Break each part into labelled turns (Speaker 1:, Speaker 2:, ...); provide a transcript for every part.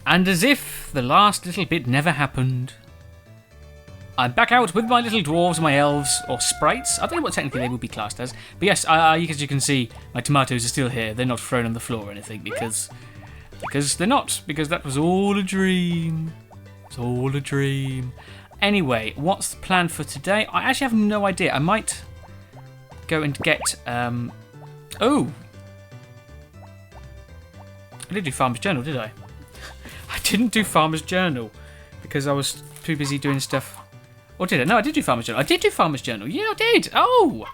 Speaker 1: And as if the last little bit never happened, I'm back out with my little dwarves, my elves, or sprites. I don't know what technically they would be classed as. But yes, as you can see, my tomatoes are still here. They're not thrown on the floor or anything because they're not. Because that was all a dream. It's all a dream. Anyway, what's the plan for today? I actually have no idea. I might go and get... Oh! I didn't do Farmer's Journal, did I? I didn't do Farmer's Journal because I was too busy doing stuff... Or did I? No, I did do Farmer's Journal. I did do Farmer's Journal. Yeah, I did. Oh!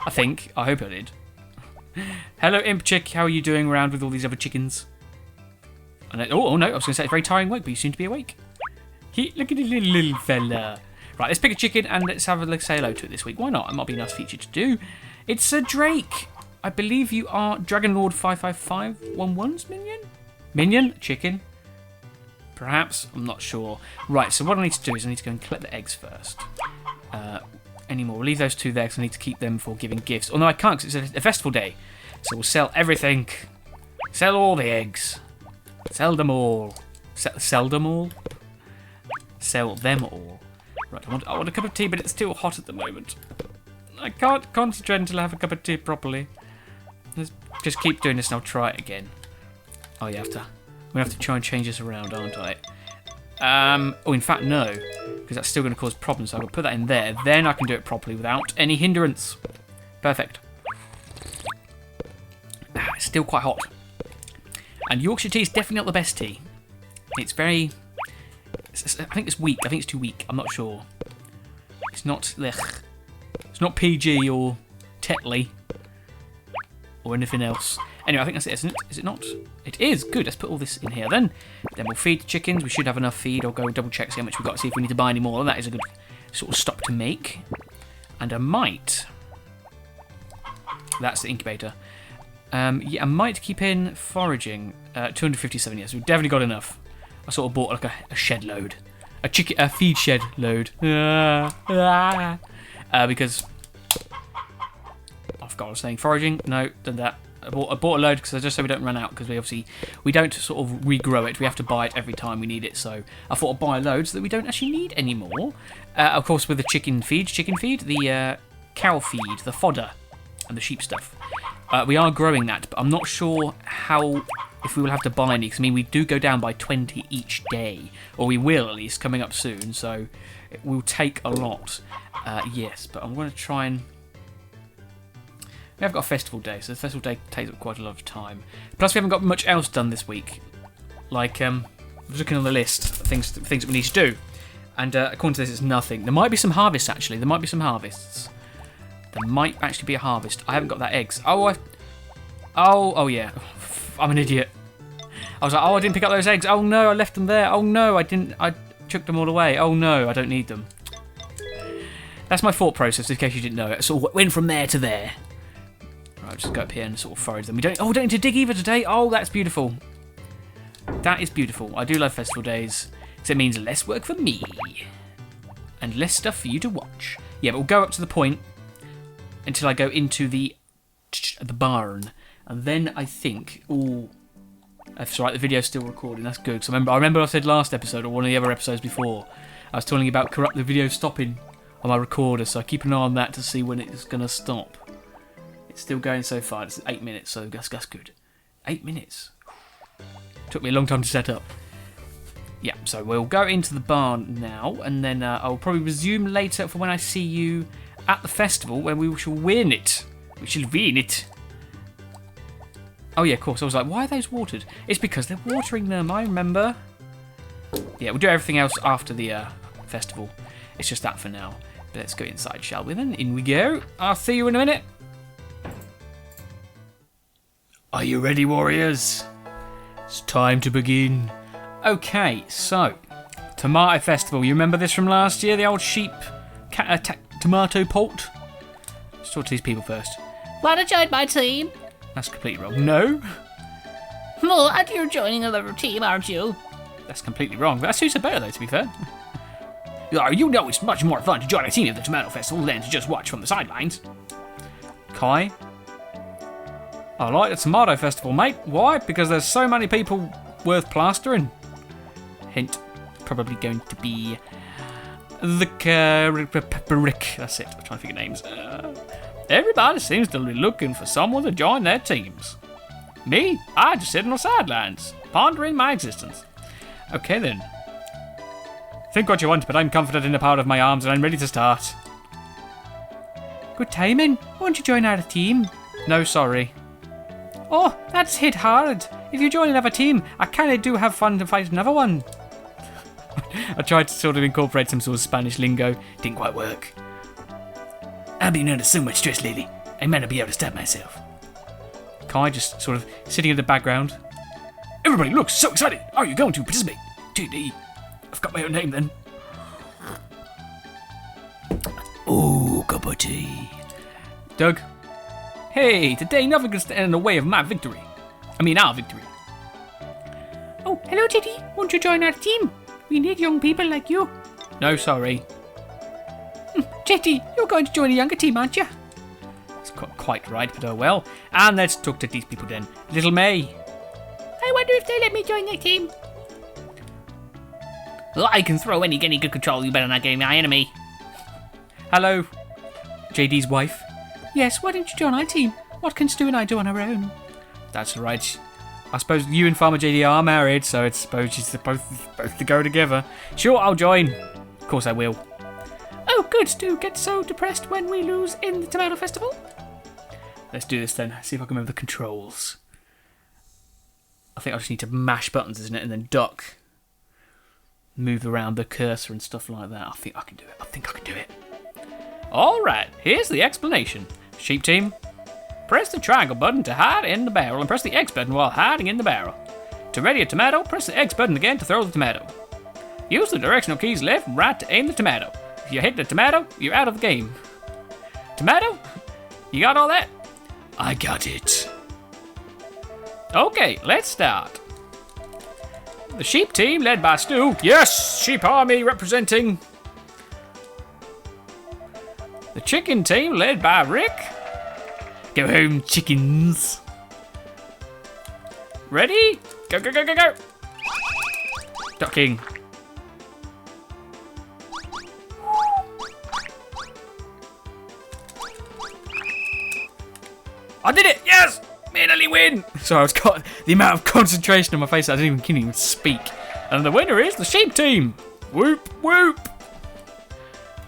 Speaker 1: I think. I hope I did. Hello, Imp Chick. How are you doing around with all these other chickens? Oh, no. I was going to say it's very tiring work, but you seem to be awake. Look at the little fella. Right, let's pick a chicken and let's say hello to it this week. Why not? It might be a nice feature to do. It's a Drake. I believe you are Dragon Lord 55511's minion? Minion? Chicken? Perhaps? I'm not sure. Right, so what I need to do is I need to go and collect the eggs first. Anymore. We'll leave those two there because I need to keep them for giving gifts. Although I can't because it's a festival day. So we'll sell everything. Sell all the eggs. Sell them all. Sell them all? Sell them all. Right, I want a cup of tea, but it's still hot at the moment. I can't concentrate until I have a cup of tea properly. Let's just keep doing this and I'll try it again. Oh, you have to... I'm going to have to try and change this around, aren't I? Oh, in fact, no. Because that's still going to cause problems. So I'm going to put that in there. Then I can do it properly without any hindrance. Perfect. It's still quite hot. And Yorkshire tea is definitely not the best tea. It's very... I think it's weak. I think it's too weak. I'm not sure. It's not... Ugh. It's not PG or Tetley. Or anything else. Anyway, I think that's it, isn't it? Is it not? It is. Good. Let's put all this in here then. Then we'll feed the chickens. We should have enough feed. I'll go double check, see how much we've got, see if we need to buy any more. That is a good sort of stop to make. And I might... That's the incubator. Yeah, I might keep in foraging. 257 years. We've definitely got enough. I sort of bought like a shed load. A feed shed load. Because... I forgot what I was saying. Foraging? No, done that. I bought a load because just so we don't run out, because we don't sort of regrow it. We have to buy it every time we need it. So I thought I'd buy a load so that we don't actually need any more. Of course, with the chicken feed, the cow feed, the fodder, and the sheep stuff. We are growing that, but I'm not sure if we will have to buy any. Because I mean, we do go down by 20 each day, or we will at least coming up soon. So it will take a lot. Yes, but I'm going to try and. We have got a festival day, so the festival day takes up quite a lot of time. Plus, we haven't got much else done this week. Like, I was looking on the list of things that we need to do. And according to this, it's nothing. There might be some harvests, actually. There might be some harvests. There might actually be a harvest. I haven't got that eggs. Oh, yeah. I'm an idiot. I was like, I didn't pick up those eggs. Oh, no, I left them there. Oh, no, I didn't. I chucked them all away. Oh, no, I don't need them. That's my thought process, in case you didn't know it. So it went from there to there. Right, just go up here and sort of forage them. We don't need to dig either today. Oh, that's beautiful. That is beautiful. I do love festival days, because it means less work for me. And less stuff for you to watch. Yeah, but we'll go up to the point until I go into the barn. And then I think... Oh, that's right, the video's still recording. That's good. Because I remember I said last episode, or one of the other episodes before, I was telling you about the video stopping on my recorder. So I keep an eye on that to see when it's going to stop. It's still going so far. It's 8 minutes, so that's good. 8 minutes. Took me a long time to set up. Yeah, so we'll go into the barn now, and then I'll probably resume later for when I see you at the festival, where we shall win it. We shall win it. Oh yeah, of course. I was like, why are those watered? It's because they're watering them, I remember. Yeah, we'll do everything else after the festival. It's just that for now. But let's go inside, shall we then? In we go. I'll see you in a minute. Are you ready, warriors? It's time to begin. Okay, so, Tomato Festival. You remember this from last year? The old sheep tomato pot? Let's talk to these people first.
Speaker 2: Want to join my team?
Speaker 1: That's completely wrong. No?
Speaker 2: Well, and you're joining another team, aren't you?
Speaker 1: That's completely wrong. That suits her better, though, to be fair. You know it's much more fun to join a team at the Tomato Festival than to just watch from the sidelines. Kai? I like the Tomato Festival, mate. Why? Because there's so many people worth plastering. Hint, probably going to be the Rick. That's it. I'm trying to think of names. Everybody seems to be looking for someone to join their teams. Me, I just sit on the sidelines, pondering my existence. Okay then. Think what you want, but I'm confident in the power of my arms and I'm ready to start. Good timing. Won't you join our team? No, sorry. Oh, that's hit hard. If you join another team, I kinda do have fun to fight another one. I tried to sort of incorporate some sort of Spanish lingo. Didn't quite work. I've been under so much stress lately. I might not be able to stop myself. Kai just sort of sitting in the background. Everybody looks so excited. Are you going to participate? JD. I've got my own name then. Oh, cup of tea. Doug. Hey, today nothing can stand in the way of my victory. I mean, our victory.
Speaker 2: Oh, hello, JD. Won't you join our team? We need young people like you.
Speaker 1: No, sorry.
Speaker 2: JD, you're going to join a younger team, aren't you?
Speaker 1: That's quite right, but oh well. And let's talk to these people then. Little May.
Speaker 2: I wonder if they let me join their team.
Speaker 3: Well, I can throw any good control. You better not get my enemy.
Speaker 1: Hello, JD's wife.
Speaker 2: Yes, why don't you join our team? What can Stu and I do on our own?
Speaker 1: That's right. I suppose you and Farmer JD are married, so I suppose you're both to go together. Sure, I'll join. Of course I will.
Speaker 2: Oh, good. Stu gets so depressed when we lose in the Tomato Festival.
Speaker 1: Let's do this then. See if I can remember the controls. I think I just need to mash buttons, isn't it? And then duck. Move around the cursor and stuff like that. I think I can do it. Alright, here's the explanation. Sheep team, press the triangle button to hide in the barrel and press the X button while hiding in the barrel. To ready a tomato, press the X button again to throw the tomato. Use the directional keys left and right to aim the tomato. If you hit the tomato, you're out of the game. Tomato? You got all that? I got it. Okay, let's start. The sheep team led by Stu. Yes, sheep army representing. The chicken team led by Rick. Go home, chickens. Ready? Go, go, go, go, go. Ducking. I did it! Yes! Finally win! Sorry, I was got the amount of concentration on my face I couldn't even speak. And the winner is the sheep team. Whoop, whoop.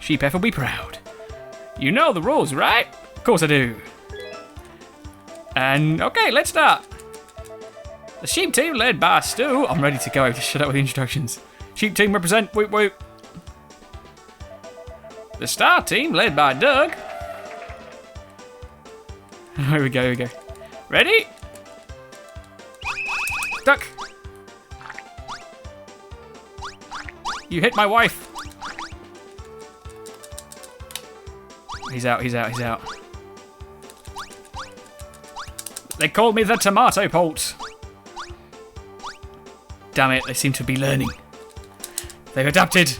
Speaker 1: Sheep F will be proud. You know the rules, right? Of course I do. And okay, let's start. The sheep team led by Stu. I'm ready to go. Just shut up with the instructions. Sheep team represent. Whoop, whoop. The star team led by Doug. Here we go, here we go. Ready? Duck. You hit my wife. He's out, he's out, he's out. They called me the tomato polt. Damn it, they seem to be learning. They've adapted.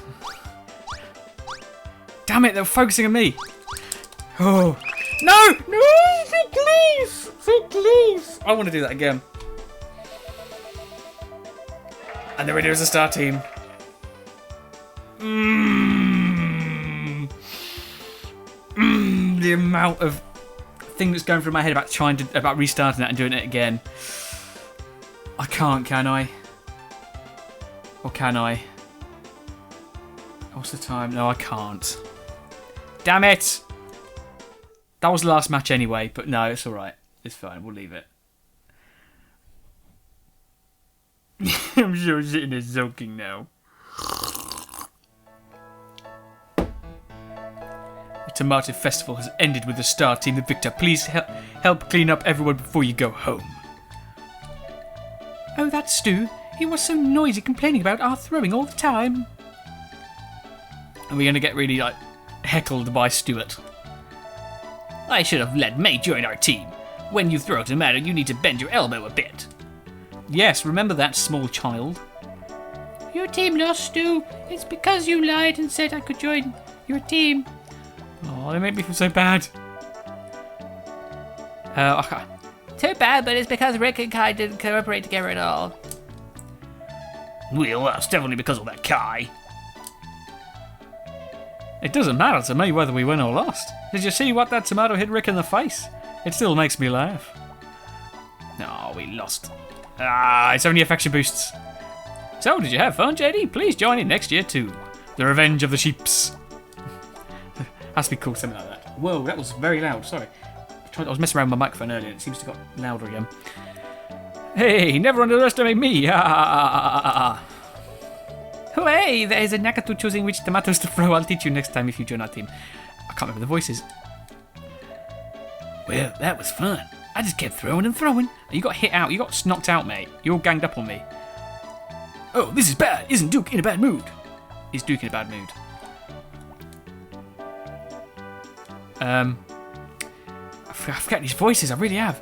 Speaker 1: Damn it, they're focusing on me. Oh. No! No! So close! So close! I want to do that again. And the winner is the star team. The amount of thing that's going through my head about restarting that and doing it again. I can't, can I? Or can I? What's the time? No, I can't. Damn it! That was the last match anyway, but no, it's alright. It's fine, we'll leave it. I'm sure sitting there sulking now. The Tomato Festival has ended with the star team, the victor. Please help clean up everyone before you go home. Oh, that's Stu. He was so noisy complaining about our throwing all the time. Are we going to get really, heckled by Stuart?
Speaker 3: I should have let May join our team. When you throw a tomato, you need to bend your elbow a bit.
Speaker 1: Yes, remember that, small child.
Speaker 2: Your team lost, Stu. It's because you lied and said I could join your team.
Speaker 1: Oh, they make me feel so bad. Okay.
Speaker 2: Too bad, but it's because Rick and Kai didn't cooperate together at all.
Speaker 3: Well, that's definitely because of that Kai.
Speaker 1: It doesn't matter to me whether we win or lost. Did you see what that tomato hit Rick in the face? It still makes me laugh.
Speaker 3: No, we lost.
Speaker 1: Ah, it's only affection boosts. So, did you have fun, JD? Please join in next year too. The Revenge of the Sheeps. Has to be called something like that. Whoa, that was very loud, sorry. I was messing around with my microphone earlier and it seems to have got louder again. Hey, never underestimate me! Hooray! There is a Nakatu choosing which tomatoes to throw. I'll teach you next time if you join our team. I can't remember the voices.
Speaker 3: Well, that was fun. I just kept throwing and throwing.
Speaker 1: You got hit out. You got knocked out, mate. You all ganged up on me.
Speaker 3: Oh, this is bad. Isn't Duke in a bad mood?
Speaker 1: Is Duke in a bad mood? I forget these voices. I really have.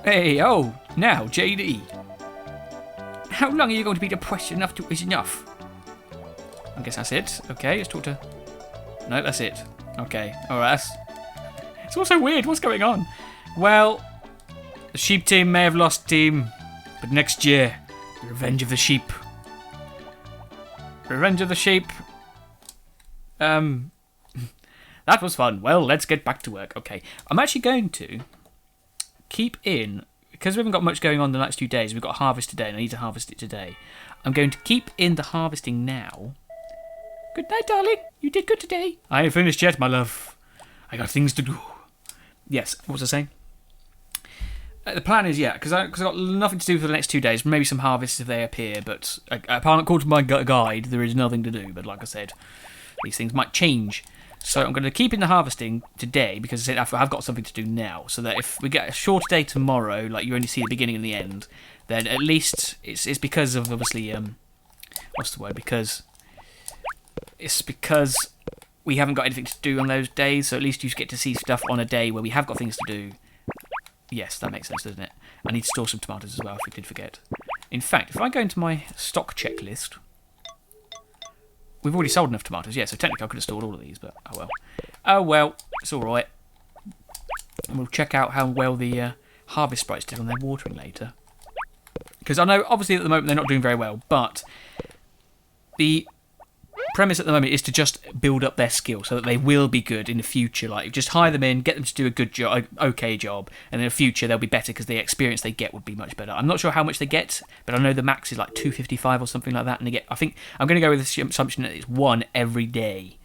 Speaker 1: Hey, oh, now, JD. How long are you going to be depressed enough to is enough? I guess that's it. Okay, let's talk to... No, that's it. Okay, alright. It's also weird. What's going on? Well, the sheep team may have lost team, but next year, the Revenge of the Sheep. Revenge of the Sheep. That was fun. Well, let's get back to work. Okay, I'm actually going to keep in, because we haven't got much going on the next few days, we've got a harvest today and I need to harvest it today. I'm going to keep in the harvesting now.
Speaker 2: Good night, darling. You did good today.
Speaker 1: I ain't finished yet, my love. I got things to do. Yes, what was I saying? The plan is, yeah, because I've got nothing to do for the next 2 days. Maybe some harvests if they appear, but according to my guide, there is nothing to do. But like I said, these things might change. So I'm going to keep in the harvesting today because I've got something to do now. So that if we get a shorter day tomorrow, like you only see the beginning and the end, then at least it's because of obviously what's the word? Because we haven't got anything to do on those days. So at least you get to see stuff on a day where we have got things to do. Yes, that makes sense, doesn't it? I need to store some tomatoes as well if we did forget. In fact, if I go into my stock checklist. We've already sold enough tomatoes, yeah, so technically I could have stored all of these, but oh well. Oh well, it's alright. And we'll check out how well the harvest sprites did on their watering later. Because I know, obviously at the moment they're not doing very well, but the premise at the moment is to just build up their skill so that they will be good in the future. Like, just hire them in, get them to do a good job, okay job, and in the future they'll be better because the experience they get would be much better. I'm not sure how much they get, but I know the max is like 255 or something like that, and they get, I think, I'm going to go with the assumption that it's 1 every day.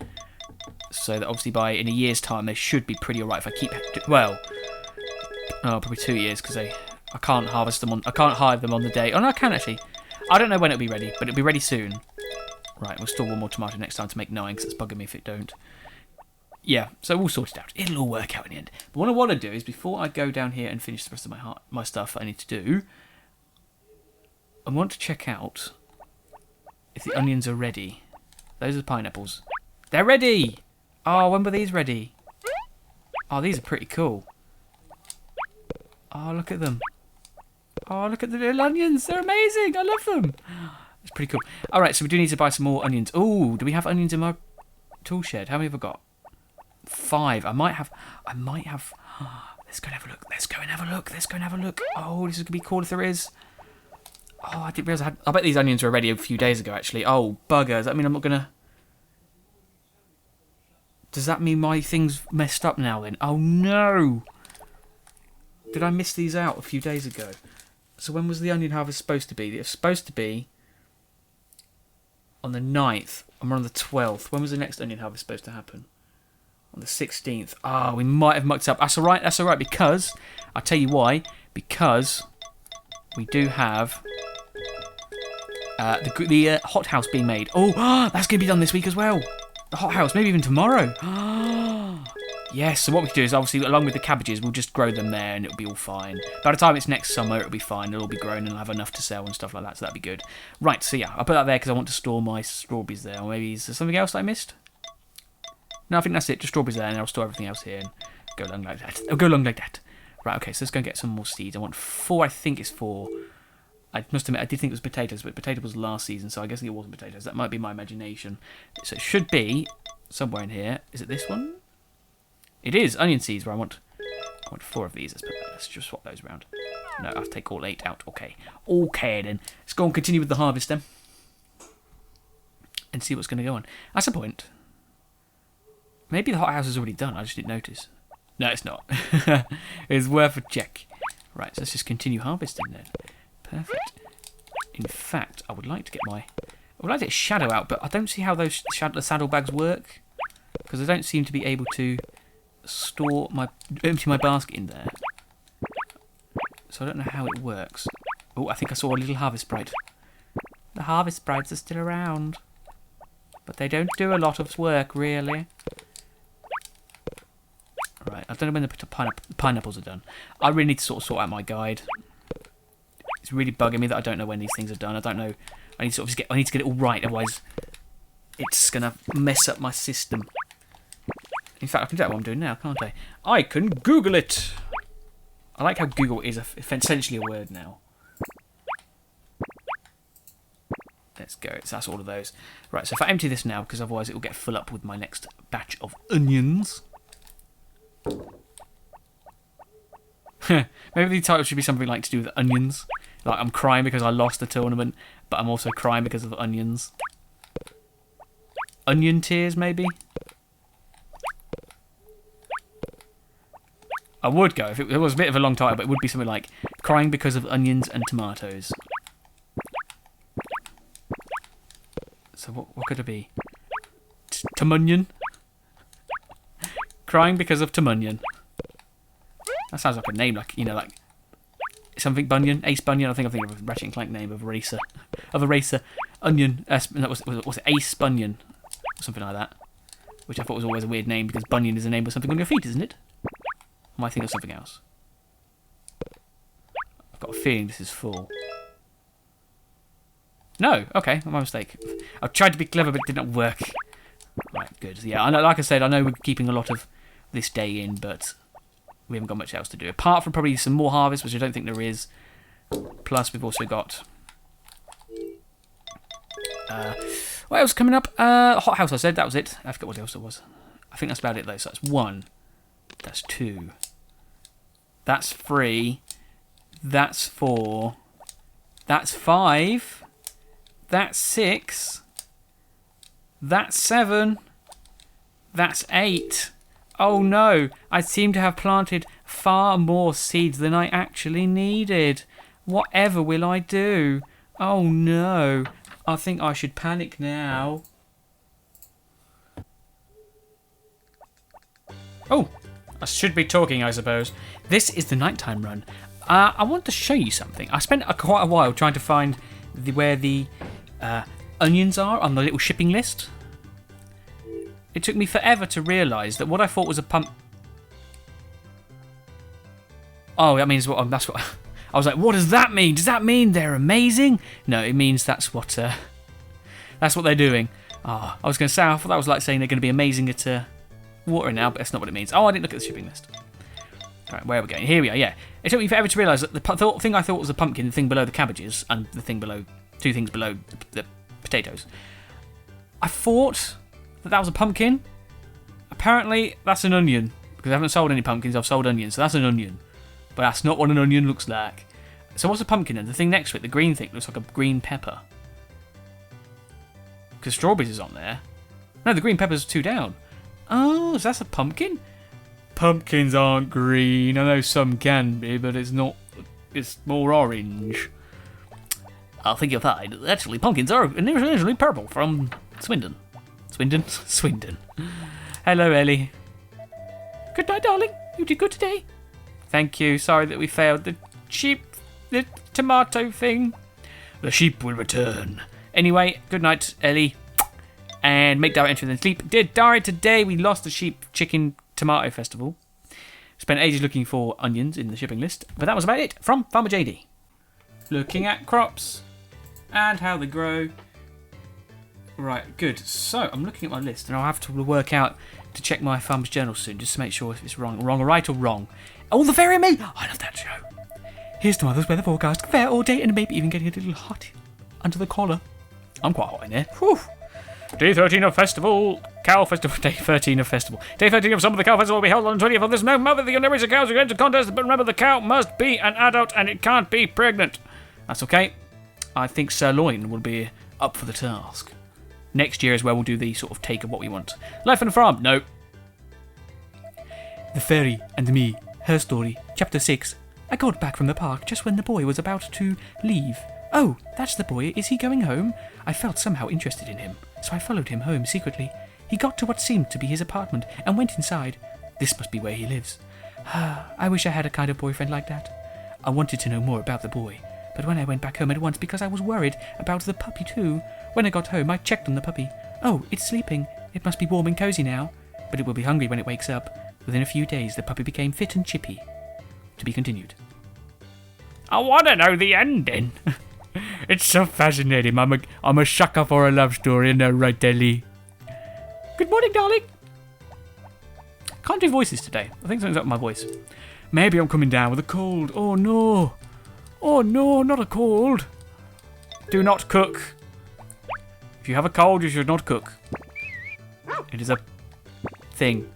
Speaker 1: So that obviously in a year's time they should be pretty alright if I keep, well, probably 2 years because I can't harvest them I can't hire them on the day. Oh no, I can actually. I don't know when it'll be ready, but it'll be ready soon. Right, we'll store 1 more tomato next time to make 9, because it's bugging me if it don't. Yeah, so we'll sort it out. It'll all work out in the end. But what I want to do is, before I go down here and finish the rest of my stuff that I need to do, I want to check out if the onions are ready. Those are the pineapples. They're ready! Oh, when were these ready? Oh, these are pretty cool. Oh, look at them. Oh, look at the little onions. They're amazing. I love them. It's pretty cool. Alright, so we do need to buy some more onions. Oh, do we have onions in my tool shed? How many have I got? 5. I might have... Let's go and have a look. Let's go and have a look. Oh, this is going to be cool if there is. Oh, I didn't realise I bet these onions were ready a few days ago, actually. Oh, bugger. Does that mean I'm not going to... Does that mean my thing's messed up now, then? Oh, no. Did I miss these out a few days ago? So when was the onion harvest supposed to be? It was supposed to be on the 9th, and we're on the 12th. When was the next onion harvest supposed to happen? On the 16th. Ah, we might have mucked up. That's alright, because, I'll tell you why, because we do have the hothouse being made. Oh, that's going to be done this week as well. The hothouse, maybe even tomorrow. Yes, so what we can do is, obviously, along with the cabbages, we'll just grow them there and it'll be all fine. By the time it's next summer, it'll be fine. It'll all be grown and I'll have enough to sell and stuff like that, so that'd be good. Right, so yeah, I'll put that there because I want to store my strawberries there. Or maybe is there something else that I missed? No, I think that's it. Just strawberries there and I'll store everything else here and go along like that. I'll go along like that. Right, okay, so let's go and get some more seeds. I want 4, I think it's 4. I must admit, I did think it was potatoes, but potato was last season, so I guess it wasn't potatoes. That might be my imagination. So it should be somewhere in here. Is it this one? It is onion seeds where I want I want 4 of these. Let's just swap those around. No, I'll take all 8 out. Okay. Okay, then. Let's go and continue with the harvest then. And see what's going to go on. That's a point. Maybe the hothouse is already done. I just didn't notice. No, it's not. It's worth a check. Right, so let's just continue harvesting then. Perfect. In fact, I would like to get a shadow out, but I don't see how those the saddlebags work. Because I don't seem to be able to empty my basket in there. So I don't know how it works. Oh, I think I saw a little harvest sprite. The harvest sprites are still around. But they don't do a lot of work, really. Right, I don't know when the pineapples are done. I really need to sort out my guide. It's really bugging me that I don't know when these things are done. I don't know. I need to get it all right, otherwise it's gonna mess up my system. In fact, I can do that what I'm doing now, can't I? I can Google it. I like how Google is essentially a word now. Let's go. So that's all of those. Right. So if I empty this now, because otherwise it will get full up with my next batch of onions. Maybe the title should be something like to do with onions. Like I'm crying because I lost the tournament, but I'm also crying because of onions. Onion tears, maybe? I would go. If it was a bit of a long title, but it would be something like crying because of onions and tomatoes. So what could it be? Tamunion? Crying because of Tamunion. That sounds like a name, like, you know, like something Bunyan, Ace Bunyan. I think of a Ratchet and Clank name of a racer, Onion. That was it Ace Bunyan, or something like that. Which I thought was always a weird name because Bunyan is the name of something on your feet, isn't it? Or am I thinking of something else? I've got a feeling this is full. No, okay, my mistake. I tried to be clever, but it did not work. Right, good. Yeah, I know, like I said, I know we're keeping a lot of this day in, but we haven't got much else to do. Apart from probably some more harvest, which I don't think there is. Plus, we've also got... what else coming up? Hothouse, I said. That was it. I forgot what else it was. I think that's about it, though. So that's 1. That's 2. That's 3. That's 4. That's 5. That's 6. That's 7. That's 8. Oh no, I seem to have planted far more seeds than I actually needed. Whatever will I do? Oh no, I think I should panic now. Oh, I should be talking, I suppose. This is the nighttime run. I want to show you something. I spent quite a while trying to find where the onions are on the little shipping list. It took me forever to realise that what I thought was a pump... Oh, that means what... That's what... I was like, what does that mean? Does that mean they're amazing? No, it means that's what they're doing. Oh, I was going to say, I thought that was like saying they're going to be amazing at watering now, but that's not what it means. Oh, I didn't look at the shipping list. Right, where are we going? Here we are, yeah. It took me forever to realise that the thing I thought was a pumpkin, the thing below the cabbages, and the thing below... 2 things below the potatoes. I thought that was a pumpkin. Apparently, that's an onion. Because I haven't sold any pumpkins, I've sold onions. So that's an onion. But that's not what an onion looks like. So what's a pumpkin then? The thing next to it, the green thing, looks like a green pepper. Because strawberries is on there. No, the green pepper's 2 down. Oh, so that's a pumpkin? Pumpkins aren't green. I know some can be, but it's not. It's more orange. I think you'll find actually pumpkins are initially purple from Swindon. Swindon. Hello, Ellie. Good night, darling. You did good today. Thank you. Sorry that we failed the tomato thing. The sheep will return. Anyway, good night, Ellie. And make diary entry then sleep. Dear diary, today we lost the sheep chicken tomato festival. Spent ages looking for onions in the shipping list, but that was about it from Farmer JD. Looking at crops and how they grow. Right, good. So I'm looking at my list, and I'll have to work out to check my farmer's journal soon, just to make sure if it's wrong or right or wrong. Oh, the fairy me! I love that show. Here's tomorrow's weather forecast. Fair all day, and maybe even getting a little hot under the collar. I'm quite hot in here. Whew. Day 13 of festival Cow Festival, Day 13 of Festival. Day 13 of Summer, the Cow Festival will be held on the 20th of this November. The race of cows are going to contest, but remember the cow must be an adult and it can't be pregnant. That's okay. I think Sirloin will be up for the task. Next year is where we'll do the sort of take of what we want. Life on a farm? No.
Speaker 2: The Fairy and Me, Her Story, Chapter 6. I got back from the park just when the boy was about to leave. Oh, that's the boy. Is he going home? I felt somehow interested in him, so I followed him home secretly. He got to what seemed to be his apartment and went inside. This must be where he lives. I wish I had a kind of boyfriend like that. I wanted to know more about the boy, but when I went back home at once because I was worried about the puppy too. When I got home, I checked on the puppy. Oh, it's sleeping. It must be warm and cozy now, but it will be hungry when it wakes up. Within a few days, the puppy became fit and chippy. To be continued.
Speaker 1: I want to know the ending. It's so fascinating. I'm a sucker for a love story, no right, Ellie. Good morning, darling. Can't do voices today. I think something's up with my voice. Maybe I'm coming down with a cold. Oh no. Oh no, not a cold. Do not cook. If you have a cold, you should not cook. It is a thing.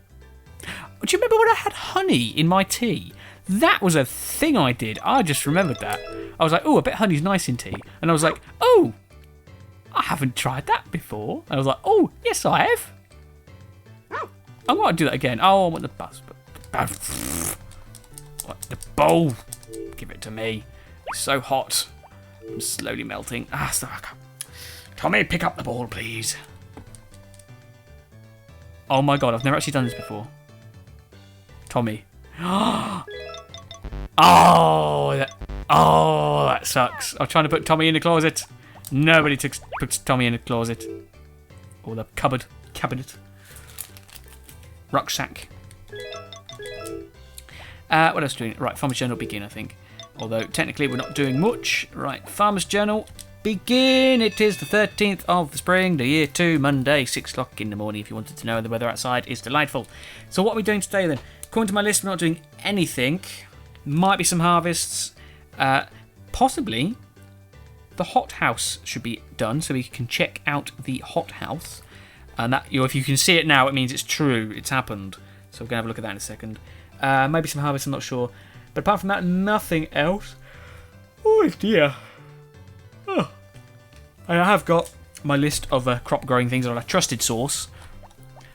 Speaker 1: Do you remember when I had honey in my tea? That was a thing I did. I just remembered that. I was like, oh, I bet honey's nice in tea. And I was like, oh, I haven't tried that before. And I was like, oh, yes, I have. I want to do that again. Oh, I want the bus. What, the bowl. Give it to me. It's so hot. I'm slowly melting. Tommy, pick up the ball, please. Oh my god, I've never actually done this before. Tommy. Oh, that sucks. I'm trying to put Tommy in the closet. Nobody puts Tommy in the closet. Or the cabinet. Rucksack. What else are we doing? Right, Farmer's Journal begin, I think. Although, technically, we're not doing much. Right, Farmer's Journal begin. It is the 13th of the spring, the year 2, Monday, 6 o'clock in the morning. If you wanted to know, the weather outside is delightful. So what are we doing today, then? According to my list, we're not doing anything. Might be some harvests. Possibly, the hothouse should be done, so we can check out the hothouse. And that, if you can see it now, it means it's true. It's happened. So we're going to have a look at that in a second. Maybe some harvests, I'm not sure. But apart from that, nothing else. Oh dear. Oh. I have got my list of crop growing things on a trusted source.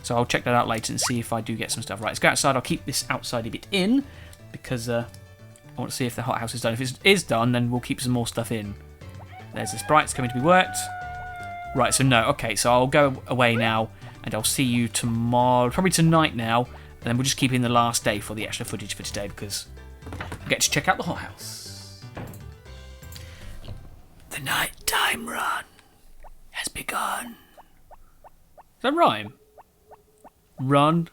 Speaker 1: So I'll check that out later and see if I do get some stuff. Right, let's go outside. I'll keep this outside a bit in because I want to see if the hothouse is done. If it is done, then we'll keep some more stuff in. There's the sprites coming to be worked. Right, so no. Okay, so I'll go away now and I'll see you tomorrow, probably tonight now. And then we'll just keep in the last day for the extra footage for today because I get to check out the hothouse. The nighttime run has begun. Does that rhyme? Run.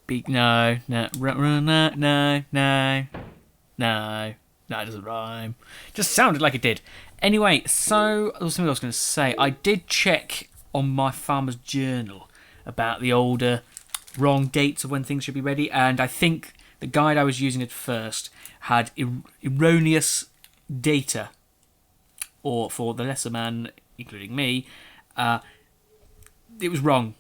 Speaker 1: No, run, no. No, it doesn't rhyme. Just sounded like it did. Anyway, so there was something I was going to say. I did check on my Farmer's Journal about the older wrong dates of when things should be ready, and I think the guide I was using at first had erroneous data, or for the lesser man, including me, it was wrong.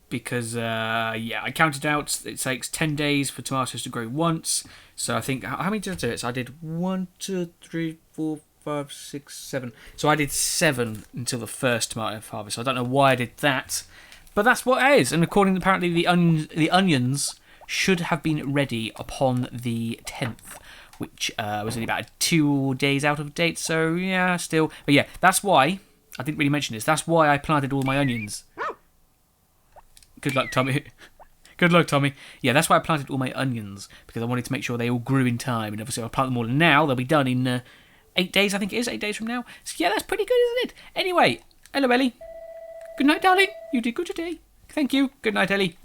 Speaker 1: Because, I counted out, it takes 10 days for tomatoes to grow once. So I think, how many did I do it? So I did 1, 2, 3, 4, 5, 6, 7. So I did 7 until the first tomato harvest. So I don't know why I did that. But that's what it is. And according to apparently the onions should have been ready upon the 10th. Which was only about 2 days out of date. So yeah, still. But yeah, that's why, I didn't really mention this. That's why I planted all my onions. Good luck, Tommy. Good luck, Tommy. Yeah, that's why I planted all my onions, because I wanted to make sure they all grew in time. And obviously, if I plant them all now, they'll be done in 8 days, I think it is. 8 days from now. So yeah, that's pretty good, isn't it? Anyway, hello, Ellie. Good night, darling. You did good today. Thank you. Good night, Ellie.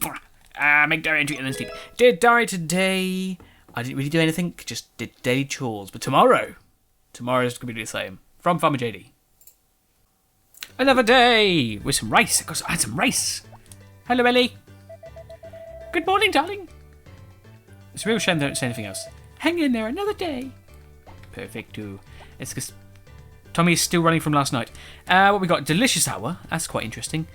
Speaker 1: Make diary entry and then sleep. Did diary today. I didn't really do anything, just did daily chores. But tomorrow's going to be the same. From Farmer JD. Another day with some rice. Of course, I had some rice. Hello, Ellie. Good morning, darling. It's a real shame they don't say anything else. Hang in there, another day. Perfecto. It's because Tommy is still running from last night. What we got? Delicious hour. That's quite interesting.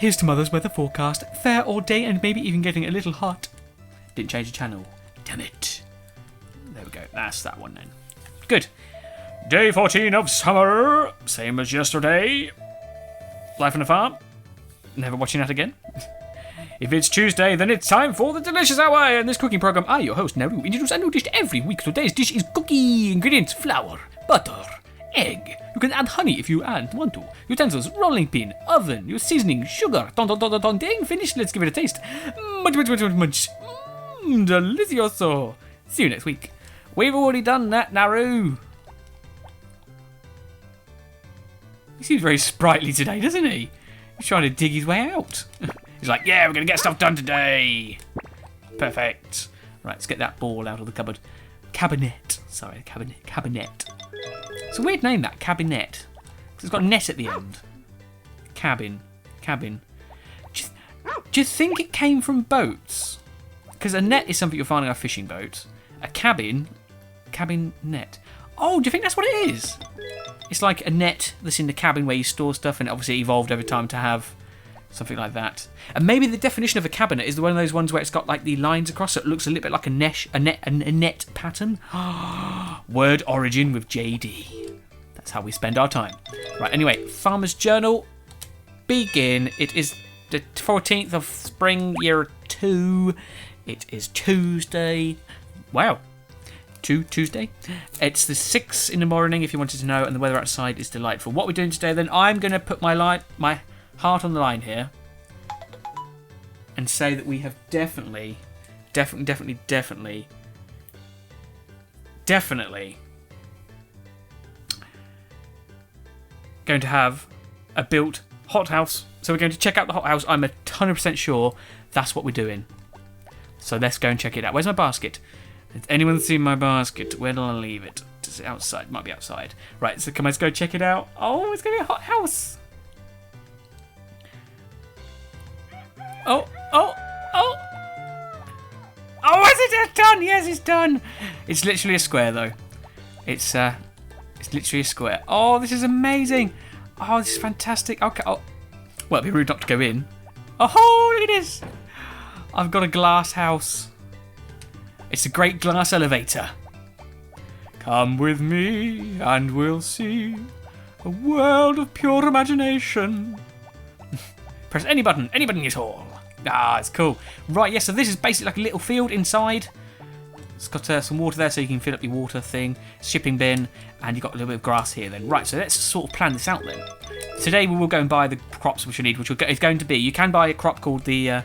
Speaker 2: Here's to Mother's weather forecast. Fair all day and maybe even getting a little hot.
Speaker 1: Didn't change the channel. Damn it. There we go. That's that one then. Good. Day 14 of summer. Same as yesterday. Life on a farm. Never watching that again. If it's Tuesday, then it's time for the Delicious Hour. In this cooking program, I, your host, Naru, introduce a new dish every week. Today's dish is cookie. Ingredients: flour, butter, egg. You can add honey if you want to. Utensils: rolling pin, oven, your seasoning, sugar. Ding, finished. Let's give it a taste. Munch. Delicioso. See you next week. We've already done that, Naru. He seems very sprightly today, doesn't he? He's trying to dig his way out. He's like, yeah, we're going to get stuff done today. Perfect. Right, let's get that ball out of the cupboard. Cabinet. Sorry, cabinet. It's a weird name, that. Cabinet. Because it's got net at the end. Cabin. Do you think it came from boats? Because a net is something you'll find on a fishing boat. A cabin net. Oh, do you think that's what it is? It's like a net that's in the cabin where you store stuff, and obviously it evolved over time to have something like that. And maybe the definition of a cabinet is one of those ones where it's got like the lines across, so it looks a little bit like a net pattern. Word origin with JD. That's how we spend our time. Right, anyway, Farmer's Journal. Begin. It is the 14th of spring, year 2. It is Tuesday. Wow. Tuesday. It's the 6 in the morning, if you wanted to know, and the weather outside is delightful. What we're doing today, then, I'm going to put my heart on the line here and say that we have definitely going to have a built hothouse. So we're going to check out the hothouse. I'm 100% sure that's what we're doing. So let's go and check it out. Where's my basket? Has anyone seen my basket? Where did I leave it? Is it outside? Might be outside. Right, so come on, let's go check it out. Oh, it's going to be a hothouse. Oh, is it done? Yes, it's done. It's literally a square, though. It's literally a square. Oh, this is amazing. Oh, this is fantastic. Okay. Oh, well, it'd be rude not to go in. Oh, look at this. I've got a glass house. It's a great glass elevator. Come with me and we'll see a world of pure imagination. Press any button is all. Ah, it's cool. Right, yes, so this is basically like a little field inside. It's got some water there so you can fill up your water thing, shipping bin, and you've got a little bit of grass here then. Right, so let's sort of plan this out then. Today we will go and buy the crops which we need, which is going to be, you can buy a crop called the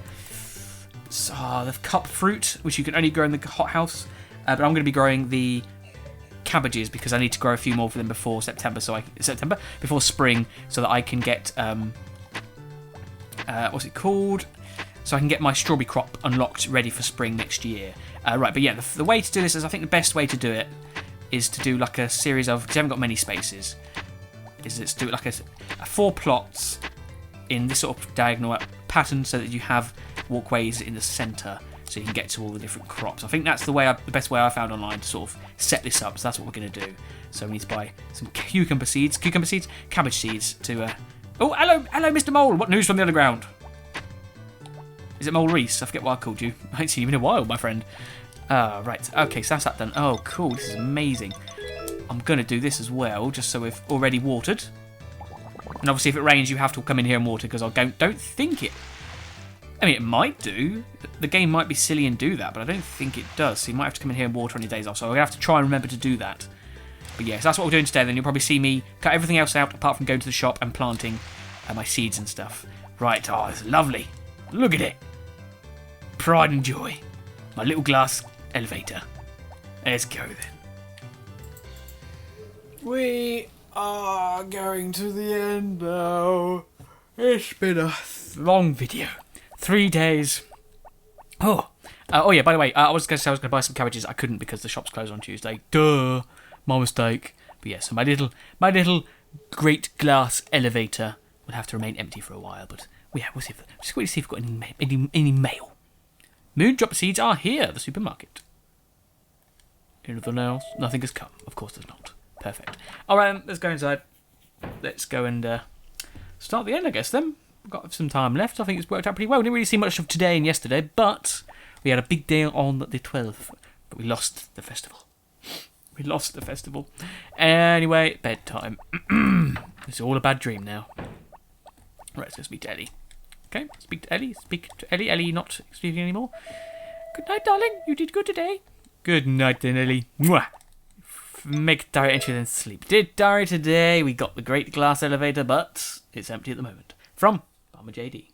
Speaker 1: cup fruit, which you can only grow in the hothouse, but I'm going to be growing the cabbages because I need to grow a few more for them before before spring, so that I can get what's it called? So I can get my strawberry crop unlocked, ready for spring next year. Right, but yeah, the way to do this is, I think the best way to do it is to do like a series of, because you haven't got many spaces, is to do it like a 4 plots in this sort of diagonal pattern, so that you have walkways in the centre, so you can get to all the different crops. I think that's the best way I found online to sort of set this up. So that's what we're going to do. So we need to buy some cabbage seeds to. Oh, hello, Mr. Mole. What news from the underground? Is it Mole Reese? I forget what I called you. I ain't seen you in a while, my friend. Right. Okay, so that's that done. Oh, cool. This is amazing. I'm going to do this as well, just so we've already watered. And obviously, if it rains, you have to come in here and water, because I don't think it. I mean, it might do. The game might be silly and do that, but I don't think it does. So you might have to come in here and water on your days off. So I'm going to have to try and remember to do that. But yes, that's what we're doing today. Then you'll probably see me cut everything else out, apart from going to the shop and planting my seeds and stuff. Right. Oh, it's lovely. Look at it. Pride and joy. My little glass elevator. Let's go then. We are going to the end now. It's been a long video. 3 days. Oh yeah, by the way, I was going to say I was going to buy some cabbages. I couldn't because the shop's closed on Tuesday. Duh. My mistake. But yeah, so my little great glass elevator will have to remain empty for a while, but we'll see if we've got any mail. Moondrop seeds are here at the supermarket. Anything else? Nothing has come. Of course there's not. Perfect. Alright, let's go inside. Let's go and start the end, I guess, then. got some time left. I think it's worked out pretty well. We didn't really see much of today and yesterday, but we had a big day on the 12th. But we lost the festival. Anyway, bedtime. It's all a bad dream now. Right, let's go speak to Ellie. Okay, speak to Ellie. Ellie not speaking anymore. Good night, darling. You did good today. Good night then, Ellie. Mwah. Make diary entry then sleep. Did diary today. We got the great glass elevator, but it's empty at the moment. From Farmer JD.